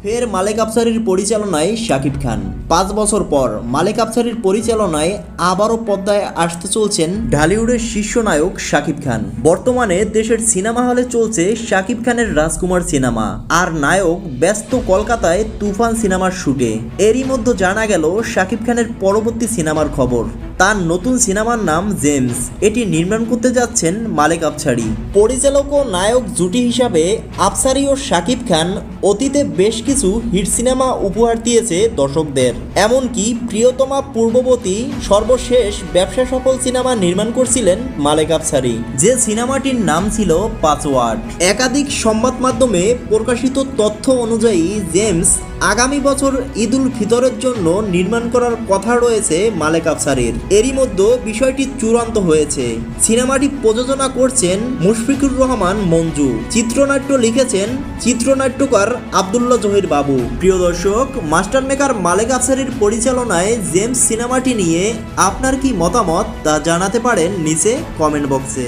ফের মালেক আফসারীর পরিচালনায় শাকিব খান। 5 বছর পর মালেক আফসারীর পরিচালনায় আবারও পর্দায় আসতে চলছেন ঢালিউডের শীর্ষ নায়ক শাকিব খান। বর্তমানে দেশের সিনেমা হলে চলছে শাকিব খানের রাজকুমার সিনেমা, আর নায়ক ব্যস্ত কলকাতায় তুফান সিনেমার শুটে। এরই মধ্যে জানা গেল শাকিব খানের পরবর্তী সিনেমার খবর। তার নতুন সিনেমার নাম জেমস। এটি নির্মাণ করতে যাচ্ছেন মালেক আফসারী। পরিচালক ও নায়ক জুটি হিসাবে আফসারী ও শাকিব খান অতীতে বেশ কিছু হিট সিনেমা উপহার দিয়েছে দর্শকদের। এমনকি প্রিয়তমা পূর্ববর্তী সর্বশেষ ব্যবসা সফল সিনেমা নির্মাণ করছিলেন মালেক আফসারী, যে সিনেমাটির নাম ছিল পাসওয়ার্ড। একাধিক সংবাদ মাধ্যমে প্রকাশিত তথ্য অনুযায়ী জেমস আগামী বছর ঈদুল ফিতরের জন্য নির্মাণ করার কথা রয়েছে মালেক আফসারীর। এরই মধ্যে বিষয়টি চূড়ান্ত হয়েছে। সিনেমাটি প্রযোজনা করছেন মুশফিকুর রহমান মঞ্জু, চিত্রনাট্য লিখেছেন চিত্রনাট্যকার আব্দুল্লাহ জহির বাবু। প্রিয় দর্শক, মাস্টার মেকার মালেক আফসারীর পরিচালনায় জেমস সিনেমাটি নিয়ে আপনার কি মতামত তা জানাতে পারেন নিচে কমেন্ট বক্সে।